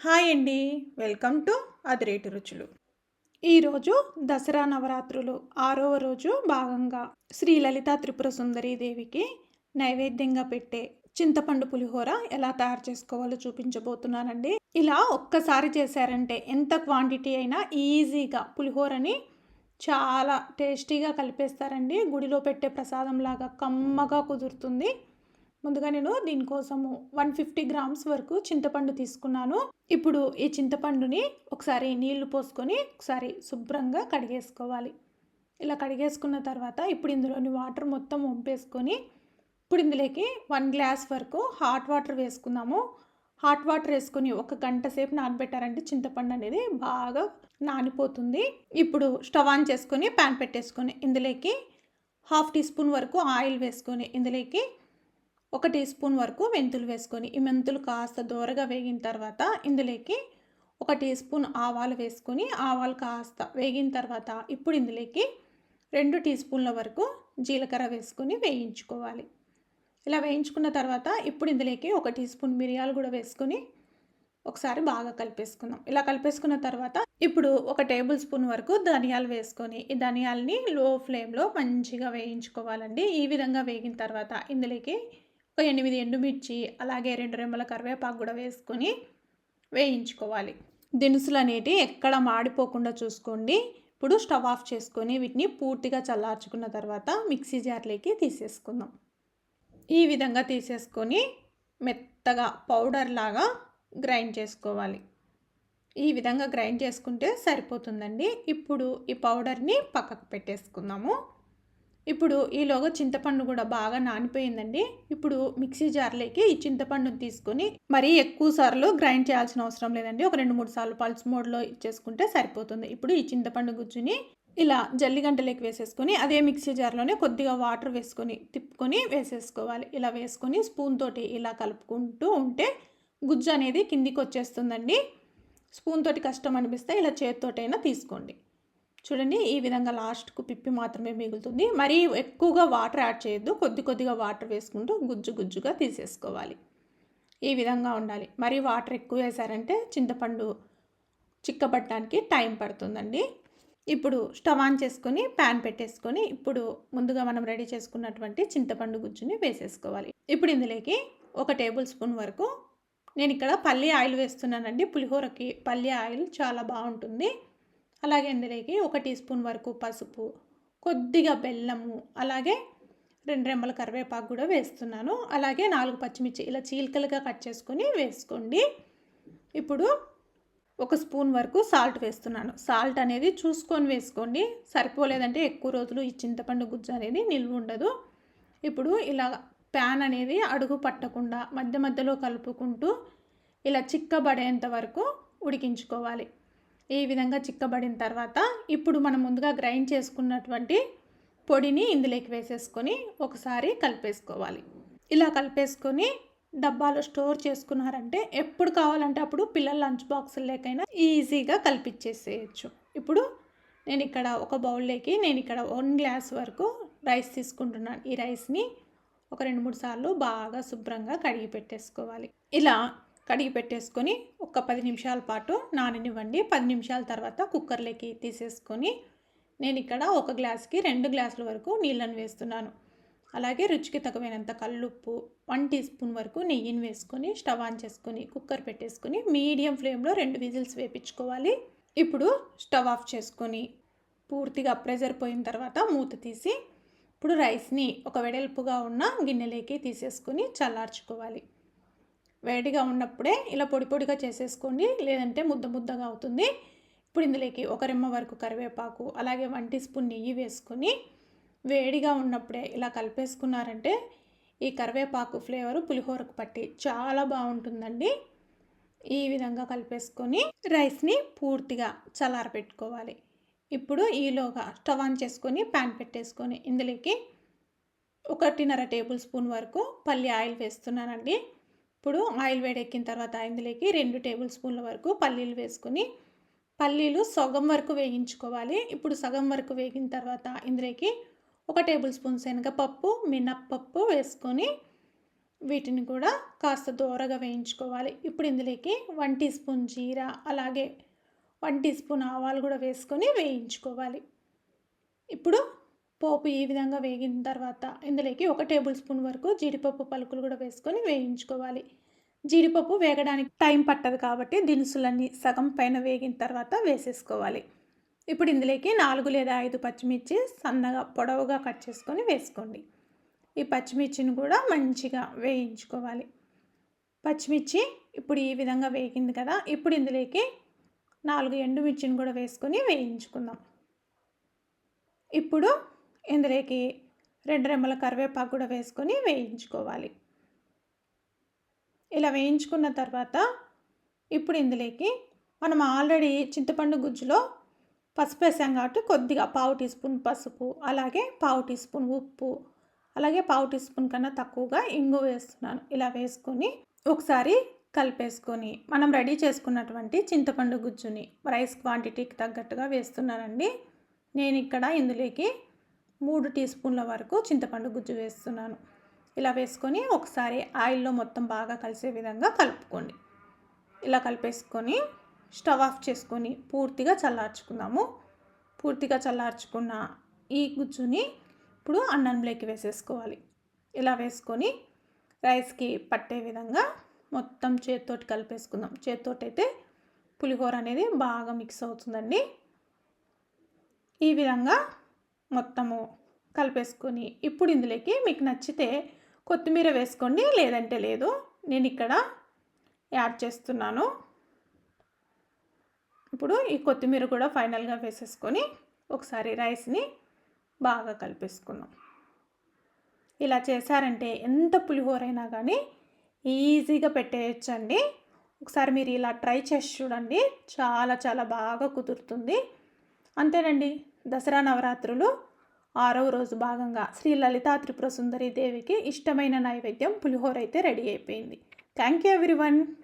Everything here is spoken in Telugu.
హాయ్ అండి. వెల్కమ్ టు అదిరేటి రుచులు. ఈరోజు దసరా నవరాత్రులు 6వ రోజు భాగంగా శ్రీ లలితా త్రిపుర సుందరీ దేవికి నైవేద్యంగా పెట్టే చింతపండు పులిహోర ఎలా తయారు చేసుకోవాలో చూపించబోతున్నానండి. ఇలా ఒక్కసారి చేశారంటే ఎంత క్వాంటిటీ అయినా ఈజీగా పులిహోరని చాలా టేస్టీగా కలిపేస్తారండి. గుడిలో పెట్టే ప్రసాదంలాగా కమ్మగా కుదురుతుంది. ముందుగా నేను దీనికోసము 150 గ్రామ్స్ వరకు చింతపండు తీసుకున్నాను. ఇప్పుడు ఈ చింతపండుని ఒకసారి నీళ్లు పోసుకొని ఒకసారి శుభ్రంగా కడిగేసుకోవాలి. ఇలా కడిగేసుకున్న తర్వాత ఇప్పుడు ఇందులోని వాటర్ మొత్తం వంపేసుకొని ఇప్పుడు ఇందులోకి 1 గ్లాస్ వరకు హాట్ వాటర్ వేసుకుందాము. హాట్ వాటర్ వేసుకొని ఒక గంట సేపు నానబెట్టారంటే చింతపండు అనేది బాగా నానిపోతుంది. ఇప్పుడు స్టవ్ ఆన్ చేసుకొని ప్యాన్ పెట్టేసుకొని ఇందులోకి 1/2 టీ స్పూన్ వరకు ఆయిల్ వేసుకొని ఇందులోకి 1 టీ స్పూన్ వరకు మెంతులు వేసుకొని ఈ మెంతులు కాస్త దోరగా వేగిన తర్వాత ఇందులోకి 1 టీ స్పూన్ ఆవాలు వేసుకొని ఆవాలు కాస్త వేగిన తర్వాత ఇప్పుడు ఇందులోకి 2 టీ స్పూన్ల వరకు జీలకర్ర వేసుకొని వేయించుకోవాలి. ఇలా వేయించుకున్న తర్వాత ఇప్పుడు ఇందులోకి 1 టీ స్పూన్ మిరియాలు కూడా వేసుకొని ఒకసారి బాగా కలిపేసుకుందాం. ఇలా కలిపేసుకున్న తర్వాత ఇప్పుడు 1 టేబుల్ స్పూన్ వరకు ధనియాలు వేసుకొని ఈ ధనియాలని లో ఫ్లేమ్లో మంచిగా వేయించుకోవాలండి. ఈ విధంగా వేగిన తర్వాత ఇందులోకి 8 ఎండుమిర్చి అలాగే 2 రెమ్మల కరివేపాకు కూడా వేసుకొని వేయించుకోవాలి. దినుసులు అనేవి ఎక్కడ మాడిపోకుండా చూసుకోండి. ఇప్పుడు స్టవ్ ఆఫ్ చేసుకొని వీటిని పూర్తిగా చల్లార్చుకున్న తర్వాత మిక్సీ జార్లోకి తీసేసుకుందాం. ఈ విధంగా తీసేసుకొని మెత్తగా పౌడర్ లాగా గ్రైండ్ చేసుకోవాలి. ఈ విధంగా గ్రైండ్ చేసుకుంటే సరిపోతుందండి. ఇప్పుడు ఈ పౌడర్ని పక్కకు పెట్టేసుకుందాము. ఇప్పుడు ఈలోగా చింతపండు కూడా బాగా నానిపోయిందండి. ఇప్పుడు మిక్సీ జార్లోకి ఈ చింతపండుని తీసుకొని మరీ ఎక్కువ సార్లు గ్రైండ్ చేయాల్సిన అవసరం లేదండి. ఒక 2-3 సార్లు పల్స్ మోడ్లో ఇచ్చేసుకుంటే సరిపోతుంది. ఇప్పుడు ఈ చింతపండు గుజ్జుని ఇలా జల్లిగంటలోకి వేసేసుకొని అదే మిక్సీ జార్లోనే కొద్దిగా వాటర్ వేసుకొని తిప్పుకొని వేసేసుకోవాలి. ఇలా వేసుకొని స్పూన్ తోటి ఇలా కలుపుకుంటూ ఉంటే గుజ్జు అనేది కిందికి వచ్చేస్తుందండి. స్పూన్ తోటి కష్టం అనిపిస్తే ఇలా చేతితోటైనా తీసుకోండి. చూడండి, ఈ విధంగా లాస్ట్కు పిప్పి మాత్రమే మిగులుతుంది. మరీ ఎక్కువగా వాటర్ యాడ్ చేయొద్దు. కొద్దిగా వాటర్ వేసుకుంటూ గుజ్జుగా తీసేసుకోవాలి. ఈ విధంగా ఉండాలి. మరీ వాటర్ ఎక్కువ వేసారంటే చింతపండు చిక్కబట్టడానికి టైం పడుతుందండి. ఇప్పుడు స్టవ్ ఆన్ చేసుకొని ప్యాన్ పెట్టేసుకొని ఇప్పుడు ముందుగా మనం రెడీ చేసుకున్నటువంటి చింతపండు గుజ్జుని వేసేసుకోవాలి. ఇప్పుడు ఇందులోకి 1 టేబుల్ స్పూన్ వరకు నేను ఇక్కడ పల్లి ఆయిల్ వేస్తున్నానండి. పులిహోరకి పల్లి ఆయిల్ చాలా బాగుంటుంది. అలాగే ఇందులోకి 1 టీ స్పూన్ వరకు పసుపు, కొద్దిగా బెల్లము, అలాగే 2 రెమ్మల కరివేపాకు కూడా వేస్తున్నాను. అలాగే 4 పచ్చిమిర్చి ఇలా చీలికలుగా కట్ చేసుకొని వేసుకోండి. ఇప్పుడు 1 స్పూన్ వరకు సాల్ట్ వేస్తున్నాను. సాల్ట్ అనేది చూసుకొని వేసుకోండి. సరిపోలేదంటే ఎక్కువ రోజులు ఈ చింతపండు గుజ్జు అనేది నిల్వ ఉండదు. ఇప్పుడు ఇలా ప్యాన్ అనేది అడుగు పట్టకుండా మధ్యలో కలుపుకుంటూ ఇలా చిక్కబడేంత వరకు ఉడికించుకోవాలి. ఈ విధంగా చిక్కబడిన తర్వాత ఇప్పుడు మనం ముందుగా గ్రైండ్ చేసుకున్నటువంటి పొడిని ఇందులోకి వేసేసుకొని ఒకసారి కలిపేసుకోవాలి. ఇలా కలిపేసుకొని డబ్బాలో స్టోర్ చేసుకున్నారంటే ఎప్పుడు కావాలంటే అప్పుడు పిల్లల లంచ్ బాక్సుల్లోకైనా ఈజీగా కలిపిచ్చేసేయచ్చు. ఇప్పుడు నేను ఇక్కడ ఒక బౌల్లోకి 1 గ్లాస్ వరకు రైస్ తీసుకుంటున్నాను. ఈ రైస్ని ఒక 2-3 సార్లు బాగా శుభ్రంగా కడిగి పెట్టేసుకోవాలి. ఇలా కడిగి పెట్టేసుకొని ఒక 10 నిమిషాల పాటు నాననివ్వండి. 10 నిమిషాల తర్వాత కుక్కర్లోకి తీసేసుకొని నేను ఇక్కడ 1 గ్లాస్కి 2 గ్లాసుల వరకు నీళ్ళని వేస్తున్నాను. అలాగే రుచికి తగినంత కల్లుప్పు, 1 టీ స్పూన్ వరకు నెయ్యిని వేసుకొని స్టవ్ ఆన్ చేసుకొని కుక్కర్ పెట్టేసుకొని మీడియం ఫ్లేమ్లో 2 విజిల్స్ వేపించుకోవాలి. ఇప్పుడు స్టవ్ ఆఫ్ చేసుకొని పూర్తిగా ప్రెషర్ పోయిన తర్వాత మూత తీసి ఇప్పుడు రైస్ని ఒక వెడల్పుగా ఉన్న గిన్నెలోకి తీసేసుకొని చల్లార్చుకోవాలి. వేడిగా ఉన్నప్పుడే ఇలా పొడిగా చేసేసుకోండి, లేదంటే ముద్దగా అవుతుంది. ఇప్పుడు ఇందులోకి 1 రెమ్మ వరకు కరివేపాకు, అలాగే 1 టీ స్పూన్ నెయ్యి వేసుకొని వేడిగా ఉన్నప్పుడే ఇలా కలిపేసుకున్నారంటే ఈ కరివేపాకు ఫ్లేవరు పులిహోరకు పట్టి చాలా బాగుంటుందండి. ఈ విధంగా కలిపేసుకొని రైస్ని పూర్తిగా చల్లారబెట్టుకోవాలి. ఇప్పుడు ఈలోగా స్టవ్ ఆన్ చేసుకొని ప్యాన్ పెట్టేసుకొని ఇందులోకి 1.5 టేబుల్ స్పూన్ వరకు పల్లి ఆయిల్ వేస్తున్నానండి. ఇప్పుడు ఆయిల్ వేడెక్కిన తర్వాత ఇందులోకి 2 టేబుల్ స్పూన్ల వరకు పల్లీలు వేసుకొని పల్లీలు సగం వరకు వేయించుకోవాలి. ఇప్పుడు సగం వరకు వేగిన తర్వాత ఇందులోకి 1 టేబుల్ స్పూన్ శనగపప్పు, మినప్పప్పు వేసుకొని వీటిని కూడా కాస్త దోరగా వేయించుకోవాలి. ఇప్పుడు ఇందులోకి 1 టీ స్పూన్ జీరా, అలాగే 1 టీ స్పూన్ ఆవాలు కూడా వేసుకొని వేయించుకోవాలి. ఇప్పుడు పోపు ఈ విధంగా వేగిన తర్వాత ఇందులోకి 1 టేబుల్ స్పూన్ వరకు జీడిపప్పు పలుకులు కూడా వేసుకొని వేయించుకోవాలి. జీడిపప్పు వేగడానికి టైం పట్టదు కాబట్టి దినుసులన్నీ సగం పైన వేగిన తర్వాత వేసేసుకోవాలి. ఇప్పుడు ఇందులోకి 4 లేదా 5 పచ్చిమిర్చి సన్నగా పొడవుగా కట్ చేసుకొని వేసుకోండి. ఈ పచ్చిమిర్చిని కూడా మంచిగా వేయించుకోవాలి. పచ్చిమిర్చి ఇప్పుడు ఈ విధంగా వేగింది కదా, ఇప్పుడు ఇందులోకి 4 ఎండుమిర్చిని కూడా వేసుకొని వేయించుకుందాం. ఇప్పుడు ఇందులోకి 2 రెమ్మల కరివేపాకు కూడా వేసుకొని వేయించుకోవాలి. ఇలా వేయించుకున్న తర్వాత ఇప్పుడు ఇందులోకి మనం ఆల్రెడీ చింతపండు గుజ్జులో పసుపు వేసాం కాబట్టి కొద్దిగా 1/2 టీ స్పూన్ పసుపు, అలాగే 1/2 టీ స్పూన్ ఉప్పు, అలాగే 1/2 టీ స్పూన్ కన్నా తక్కువగా ఇంగు వేస్తున్నాను. ఇలా వేసుకొని ఒకసారి కలిపేసుకొని మనం రెడీ చేసుకున్నటువంటి చింతపండు గుజ్జుని రైస్ క్వాంటిటీకి తగ్గట్టుగా వేస్తున్నానండి. నేను ఇక్కడ ఇందులోకి 3 టీ స్పూన్ల వరకు చింతపండు గుజ్జు వేస్తున్నాను. ఇలా వేసుకొని ఒకసారి ఆయిల్లో మొత్తం బాగా కలిసే విధంగా కలుపుకోండి. ఇలా కలిపేసుకొని స్టవ్ ఆఫ్ చేసుకొని పూర్తిగా చల్లార్చుకుందాము. పూర్తిగా చల్లార్చుకున్న ఈ గుజ్జుని ఇప్పుడు అన్నంలోకి వేసేసుకోవాలి. ఇలా వేసుకొని రైస్కి పట్టే విధంగా మొత్తం చేత్తోటి కలిపేసుకుందాం. చేత్తోటి అయితే పులిహోర అనేది బాగా మిక్స్ అవుతుందండి. ఈ విధంగా మొత్తము కలిపేసుకొని ఇప్పుడు ఇందులోకి మీకు నచ్చితే కొత్తిమీర వేసుకోండి, లేదంటే లేదు. నేను ఇక్కడ యాడ్ చేస్తున్నాను. ఇప్పుడు ఈ కొత్తిమీర కూడా ఫైనల్గా వేసేసుకొని ఒకసారి రైస్ని బాగా కలిపేసుకుందాం. ఇలా చేశారంటే ఎంత పులిహోర అయినా కానీ ఈజీగా పెట్టేయచ్చండి. ఒకసారి మీరు ఇలా ట్రై చేసి చూడండి, చాలా చాలా బాగా కుదురుతుంది. అంతేనండి, దసరా నవరాత్రులు 6వ రోజు భాగంగా శ్రీ లలితా త్రిపుర సుందరి దేవికి ఇష్టమైన నైవేద్యం పులిహోర అయితే రెడీ అయిపోయింది. Thank you everyone.